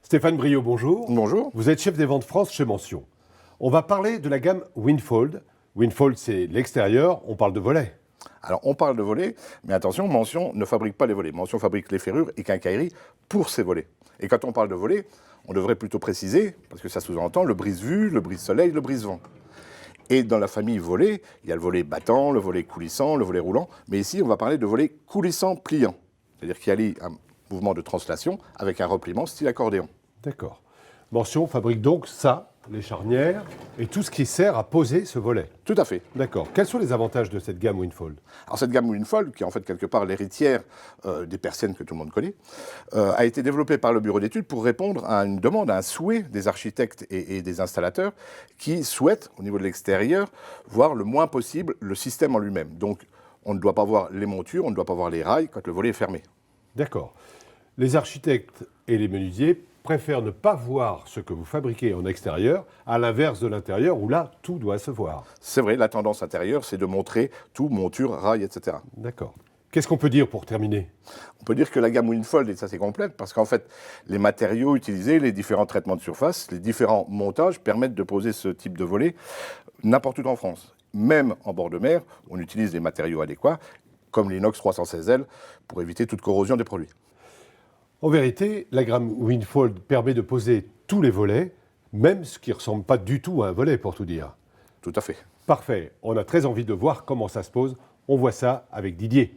Stéphane Briot, bonjour. Bonjour. Vous êtes chef des ventes France chez Mention. On va parler de la gamme Windfold. Windfold, c'est l'extérieur, on parle de volets. Alors, on parle de volets, mais attention, Mention ne fabrique pas les volets. Mention fabrique les ferrures et quincailleries pour ces volets. Et quand on parle de volets, on devrait plutôt préciser, parce que ça sous-entend le brise-vue, le brise-soleil, le brise-vent. Et dans la famille volet, il y a le volet battant, le volet coulissant, le volet roulant. Mais ici, on va parler de volet coulissant-pliant. C'est-à-dire qu'il y a un mouvement de translation avec un repliement style accordéon. D'accord. Mention fabrique donc ça, les charnières, et tout ce qui sert à poser ce volet. Tout à fait. D'accord. Quels sont les avantages de cette gamme Windfold? Alors cette gamme Windfold, qui est en fait quelque part l'héritière des persiennes que tout le monde connaît, a été développée par le bureau d'études pour répondre à une demande, à un souhait des architectes et des installateurs qui souhaitent, au niveau de l'extérieur, voir le moins possible le système en lui-même. Donc on ne doit pas voir les montures, on ne doit pas voir les rails quand le volet est fermé. D'accord. Les architectes et les menuisiers préfèrent ne pas voir ce que vous fabriquez en extérieur, à l'inverse de l'intérieur où là, tout doit se voir. C'est vrai, la tendance intérieure, c'est de montrer tout, monture, rails, etc. D'accord. Qu'est-ce qu'on peut dire pour terminer? On peut dire que la gamme Windfold est assez complète parce qu'en fait, les matériaux utilisés, les différents traitements de surface, les différents montages permettent de poser ce type de volet n'importe où en France. Même en bord de mer, on utilise des matériaux adéquats, comme l'inox 316L, pour éviter toute corrosion des produits. En vérité, la gamme Windfold permet de poser tous les volets, même ce qui ne ressemble pas du tout à un volet, pour tout dire. Tout à fait. Parfait. On a très envie de voir comment ça se pose. On voit ça avec Didier.